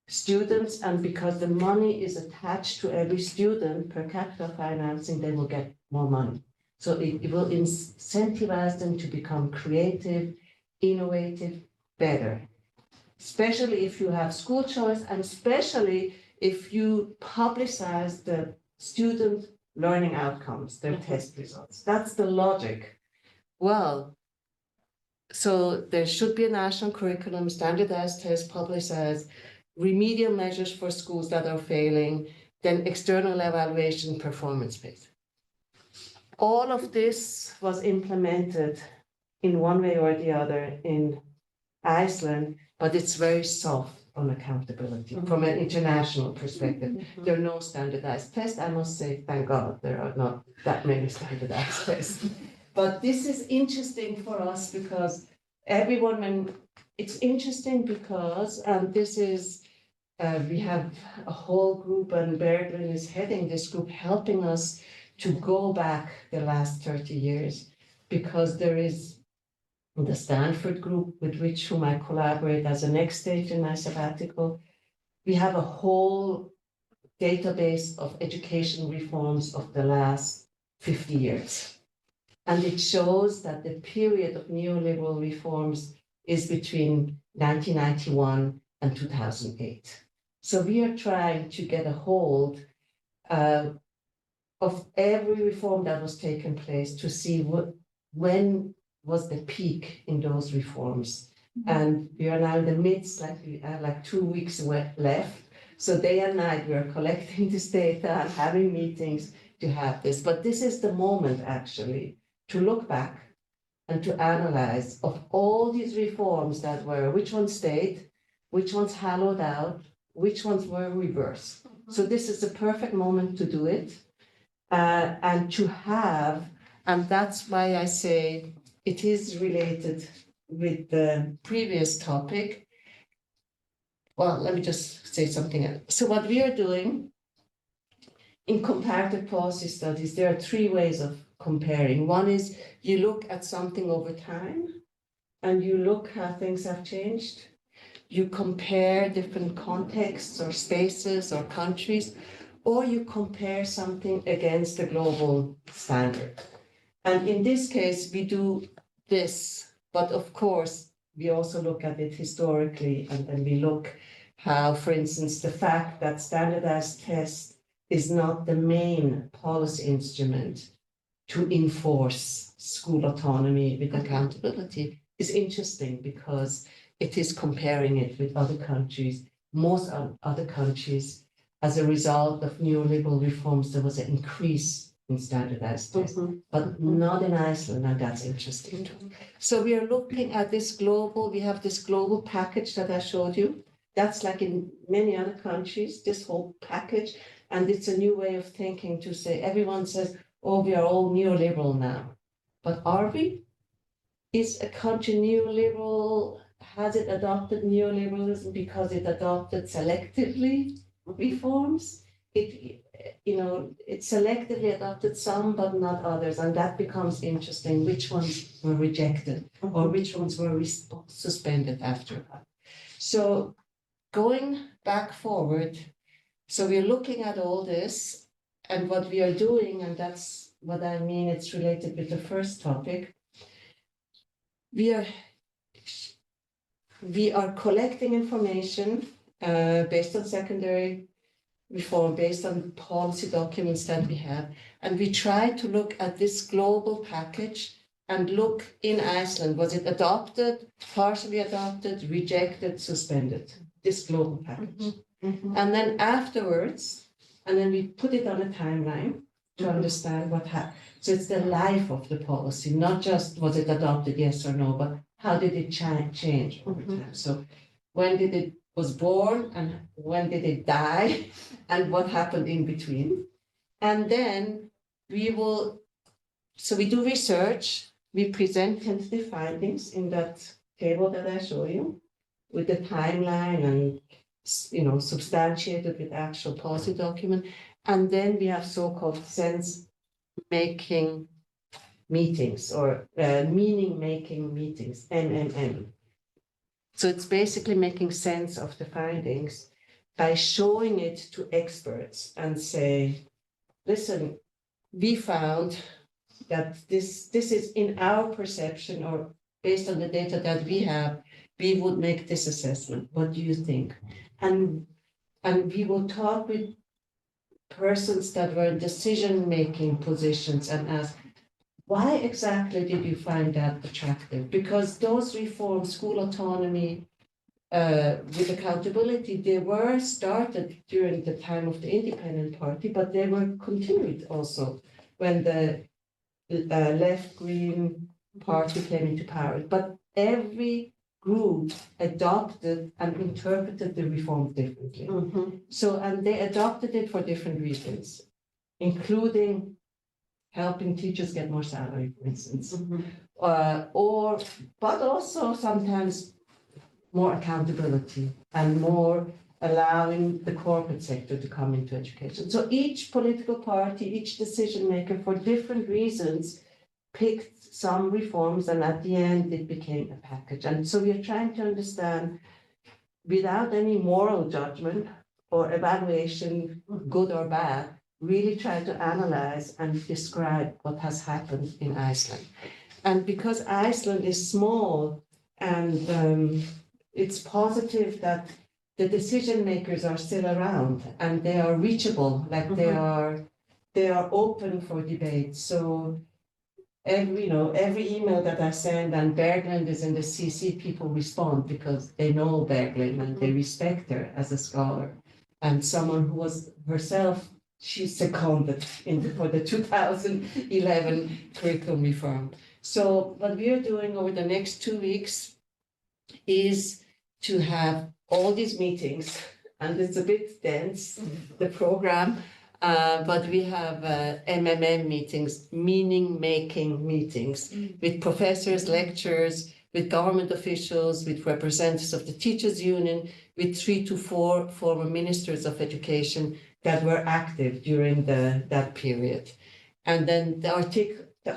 students. And because the money is attached to every student, per capita financing, they will get more money. So it will incentivize them to become creative, innovative, better. Especially if you have school choice, and especially if you publicize the student learning outcomes, their test results. That's the logic. Well, so there should be a national curriculum, standardized tests, publicized, remedial measures for schools that are failing, then external evaluation, performance-based. All of this was implemented in one way or the other in Iceland, but it's very soft on accountability from an international perspective. There are no standardized tests. I must say, thank God, there are not that many standardized tests. But this is interesting for us because it's interesting because this is, we have a whole group, and Berglund is heading this group, helping us to go back the last 30 years, because there is the Stanford group with whom I collaborate as a next stage in my sabbatical. We have a whole database of education reforms of the last 50 years. And it shows that the period of neoliberal reforms is between 1991 and 2008. So we are trying to get a hold of every reform that was taken place to see when was the peak in those reforms. And we are now in the midst, like we have like 2 weeks left. So day and night, we are collecting this data and having meetings to have this. But this is the moment actually to look back and to analyze of all these reforms that were, which ones stayed, which ones hollowed out, which ones were reversed. So this is the perfect moment to do it. And to have, and that's why I say it is related with the previous topic. Well, let me just say something else. So what we are doing in comparative policy studies, there are 3 ways of comparing. One is you look at something over time and you look how things have changed. You compare different contexts or spaces or countries, or you compare something against the global standard. And in this case, we do this, but of course, we also look at it historically, and then we look how, for instance, the fact that standardized tests is not the main policy instrument to enforce school autonomy with accountability is interesting, because it is comparing it with other countries. Most other countries, as a result of neoliberal reforms, there was an increase in standardized tests, but not in Iceland, and that's interesting too. So we are looking at this global, we have this global package that I showed you. That's like in many other countries, this whole package, and it's a new way of thinking to say, everyone says, oh, we are all neoliberal now. But are we? Is a country neoliberal? Has it adopted neoliberalism because it adopted selectively reforms? It selectively adopted some, but not others, and that becomes interesting. Which ones were rejected, or which ones were suspended after that? So going back forward, so we're looking at all this and what we are doing, and that's what I mean, it's related with the first topic. We are collecting information based on secondary reform, based on policy documents that we have, and we try to look at this global package and look in Iceland, was it adopted, partially adopted, rejected, suspended, this global package. And then afterwards, and then we put it on a timeline to understand what happened. So it's the life of the policy, not just was it adopted, yes or no, but how did it change over time? So when did it was born and when did it die and what happened in between? And then we do research, we present tentative findings in that table that I show you with the timeline and, substantiated with actual policy document. And then we have so-called sense-making meetings or meaning-making meetings, MMM. So it's basically making sense of the findings by showing it to experts and say, listen, we found that this is in our perception or based on the data that we have, we would make this assessment. What do you think? And we will talk with persons that were in decision-making positions and ask, why exactly did you find that attractive? Because those reforms, school autonomy, with accountability, they were started during the time of the Independent Party, but they were continued also when the left-green party came into power. But every group adopted and interpreted the reform differently. So, and they adopted it for different reasons, including helping teachers get more salary, for instance, but also sometimes more accountability and more allowing the corporate sector to come into education. So each political party, each decision maker for different reasons picked some reforms, and at the end it became a package. And so we are trying to understand, without any moral judgment or evaluation, good or bad, really try to analyze and describe what has happened in Iceland. And because Iceland is small and it's positive that the decision makers are still around and they are reachable, like they are open for debate. So every email that I send and Berglind is in the CC, people respond because they know Berglind and they respect her as a scholar and someone who was herself, she's seconded for the 2011 curriculum reform. So what we are doing over the next 2 weeks is to have all these meetings, and it's a bit dense, the program, but we have MMM meetings, meaning-making meetings, with professors, lecturers, with government officials, with representatives of the teachers' union, with 3 to 4 former ministers of education that were active during that period. And then the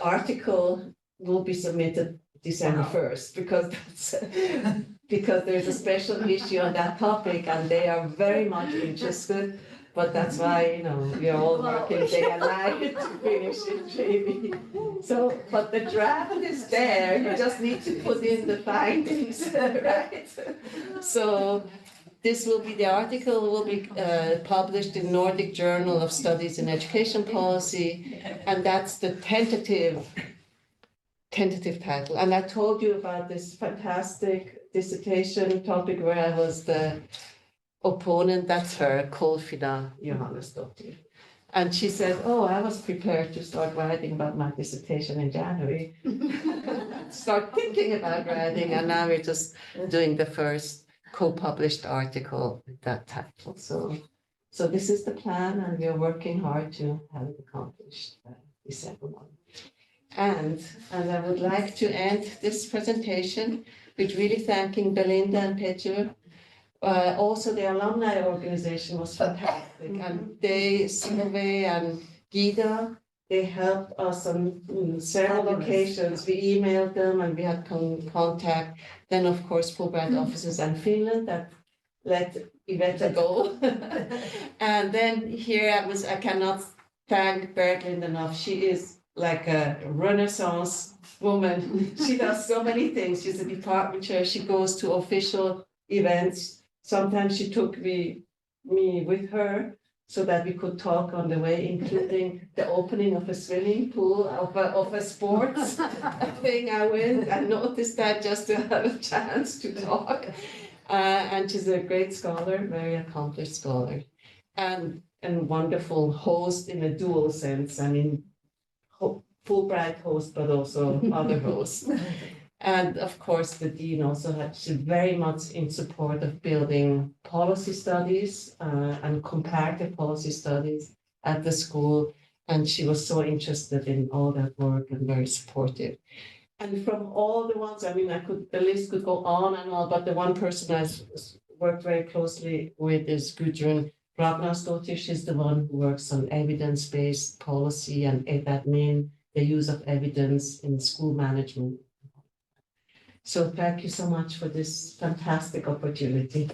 article will be submitted December 1st, because there's a special issue on that topic and they are very much interested. But that's why, we are all working day and night to finish it, really. So, but the draft is there, you just need to put in the findings, right? So the article will be published in Nordic Journal of Studies in Education Policy, and that's the tentative title. And I told you about this fantastic dissertation topic where I was the opponent, that's her, Kolfina Johannesdottir. And she said, I was prepared to start writing about my dissertation in January. Start thinking about writing, and now we're just doing the first co-published article with that title. So this is the plan, and we are working hard to have it accomplished by December 1. And I would like to end this presentation with really thanking Belinda and Petr. Also, the alumni organization was fantastic, and Sylvie and Gita, they helped us on several occasions. We emailed them and we had contact. Then, of course, Fulbright offices in Finland that let Iveta go. And then here I cannot thank Berglind enough. She is like a Renaissance woman. She does so many things. She's a department chair. She goes to official events. Sometimes she took me with her so that we could talk on the way, including the opening of a swimming pool of a sports thing. I went and noticed that just to have a chance to talk. And she's a great scholar, very accomplished scholar, and wonderful host in a dual sense. I mean, Fulbright host, but also other hosts. And of course, the dean also she's very much in support of building policy studies and comparative policy studies at the school. And she was so interested in all that work and very supportive. And from all the ones, I mean, the list could go on and on, but the one person I worked very closely with is Gudrun Ragnarsdottir. She's the one who works on evidence-based policy and that means the use of evidence in school management. So thank you so much for this fantastic opportunity.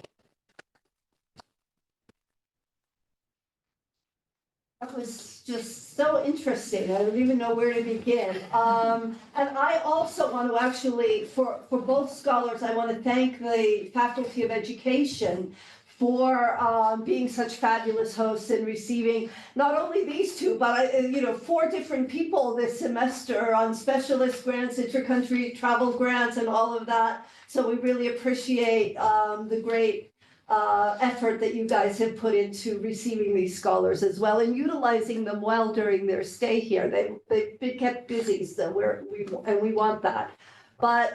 That was just so interesting. I don't even know where to begin. And I also want to actually, for both scholars, I want to thank the Faculty of Education for being such fabulous hosts and receiving not only these two, but 4 different people this semester on specialist grants, intercountry travel grants, and all of that. So we really appreciate the great effort that you guys have put into receiving these scholars as well and utilizing them well during their stay here. They've been kept busy, so we want that. But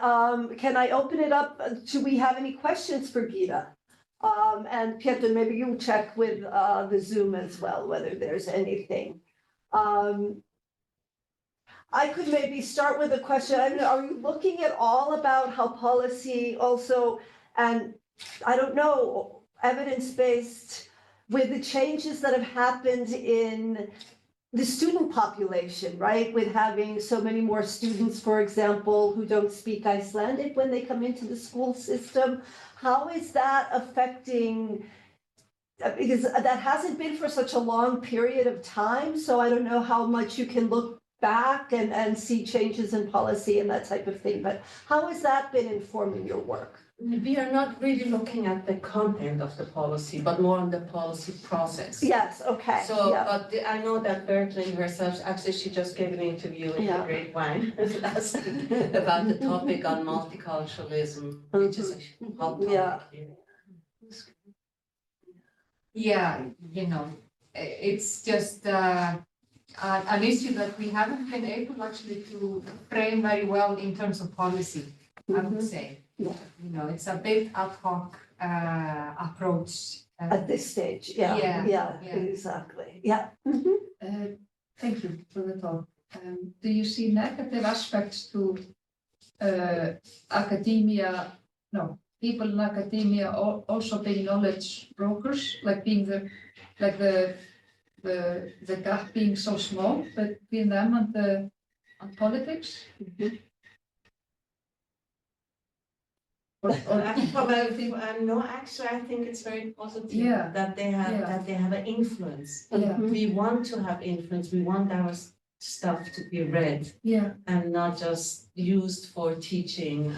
can I open it up? Do we have any questions for Gita? And Pietro, maybe you'll check with the Zoom as well, whether there's anything. I could maybe start with a question. I mean, are you looking at all about how policy also, and I don't know, evidence-based with the changes that have happened in the student population, right? With having so many more students, for example, who don't speak Icelandic when they come into the school system. How is that affecting, because that hasn't been for such a long period of time, so I don't know how much you can look back and see changes in policy and that type of thing, but how has that been informing your work? We are not really looking at the content of the policy, but more on the policy process. Yes, okay. So, yeah. but I know that Berglind herself, actually, she just gave an interview in the Great Wine last week about the topic on multiculturalism, which is a hot topic here. Yeah, it's just an issue that we haven't been able actually to frame very well in terms of policy, I would say. Yeah. It's a bit ad hoc approach. At this stage, yeah, exactly, yeah. Thank you for the talk. Do you see negative aspects to academia? No, people in academia also being knowledge brokers, like being the gap being so small between them and politics. No, actually, I think it's very positive that they have an influence. Yeah. We want to have influence. We want our stuff to be read and not just used for teaching.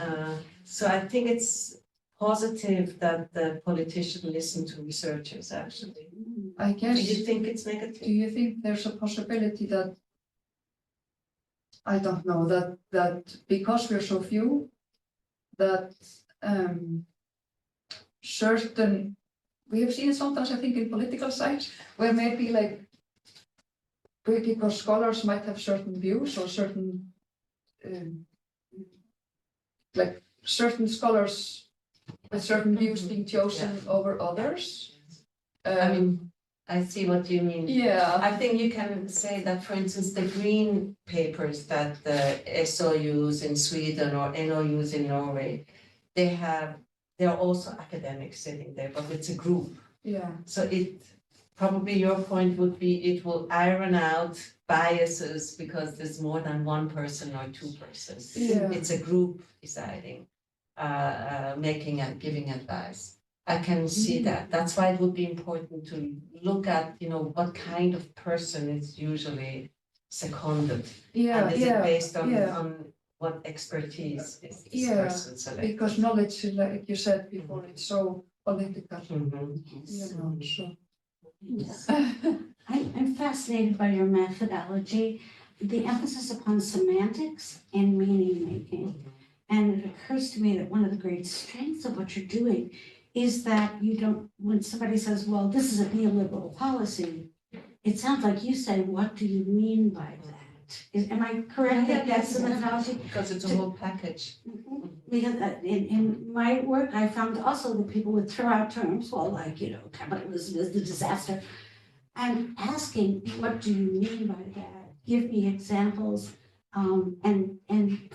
So I think it's positive that the politicians listen to researchers, actually. I guess. Do you think it's negative? Do you think there's a possibility that, I don't know, that because we're so few, that certain, we have seen sometimes, I think, in political science, where maybe like because scholars might have certain views or certain, like certain scholars with certain views being chosen over others. I mean, I see what you mean. Yeah. I think you can say that, for instance, the green papers that the SOUs in Sweden or NOUs in Norway, they're also academics sitting there, but it's a group. Yeah. So probably your point would be it will iron out biases because there's more than one person or two persons. Yeah. It's a group deciding, making and giving advice. I can see that. That's why it would be important to look at, what kind of person is usually seconded. Yeah, And is it yeah, based on, yeah. on what expertise is this Yeah, person selected? because knowledge, like you said before, it's so political, Mhm. so. Yes. I'm fascinated by your methodology, the emphasis upon semantics and meaning making. And it occurs to me that one of the great strengths of what you're doing is that you don't, when somebody says, well, this is a neoliberal policy, it sounds like you say, what do you mean by that? Am I correct that that's the methodology? Because it's a whole package. Because in my work, I found also that people would throw out terms, well, like, capitalism is the disaster. And asking, what do you mean by that? Give me examples. And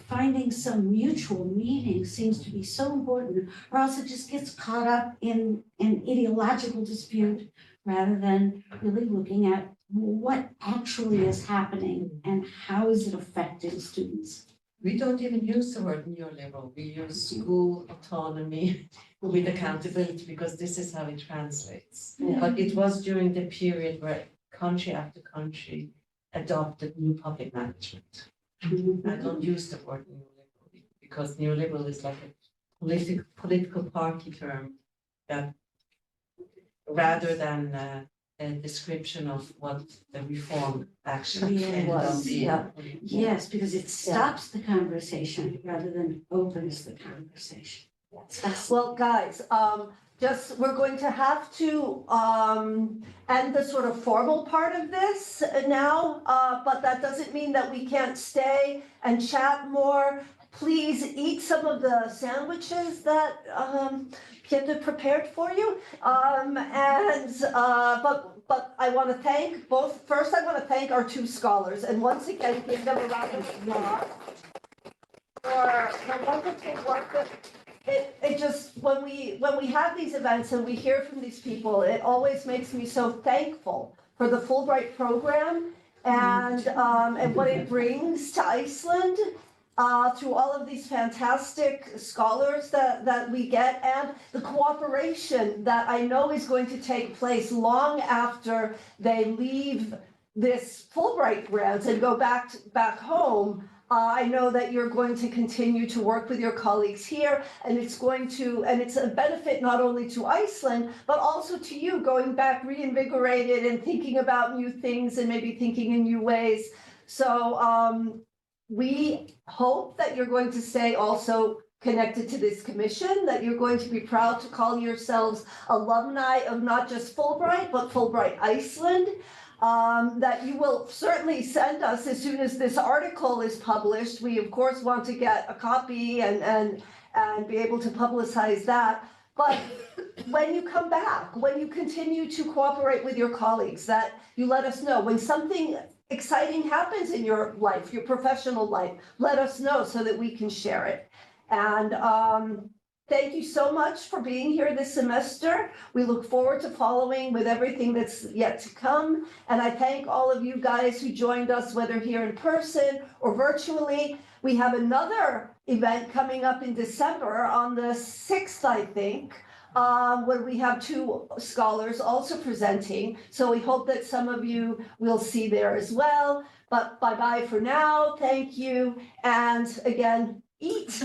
finding some mutual meaning seems to be so important, or else it just gets caught up in an ideological dispute rather than really looking at what actually is happening and how is it affecting students. We don't even use the word neoliberal. We use school autonomy with accountability because this is how it translates. But it was during the period where country after country adopted new public management. I don't use the word neoliberal because neoliberal is like a political party term that rather than a description of what the reform actually ended up being. Yeah. Yes, because it stops the conversation rather than opens the conversation. Well, guys, we're going to have to end the sort of formal part of this now, but that doesn't mean that we can't stay and chat more. Please eat some of the sandwiches that Gita prepared for you. But I want to thank first I want to thank our two scholars, and once again, give them a round of applause for the wonderful work that it just, when we have these events and we hear from these people, it always makes me so thankful for the Fulbright program and what it brings to Iceland through all of these fantastic scholars that we get, and the cooperation that I know is going to take place long after they leave this Fulbright grant and go back home. I know that you're going to continue to work with your colleagues here, and it's a benefit not only to Iceland, but also to you going back reinvigorated and thinking about new things and maybe thinking in new ways. So we hope that you're going to stay also connected to this commission, that you're going to be proud to call yourselves alumni of not just Fulbright, but Fulbright Iceland. That you will certainly send us as soon as this article is published. We of course want to get a copy and be able to publicize that. But when you come back, when you continue to cooperate with your colleagues, that you let us know. When something exciting happens in your life, your professional life, let us know so that we can share it. And thank you so much for being here this semester. We look forward to following with everything that's yet to come. And I thank all of you guys who joined us, whether here in person or virtually. We have another event coming up in December on the 6th, I think, where we have two scholars also presenting. So we hope that some of you will see there as well. But bye-bye for now. Thank you. And again, eat.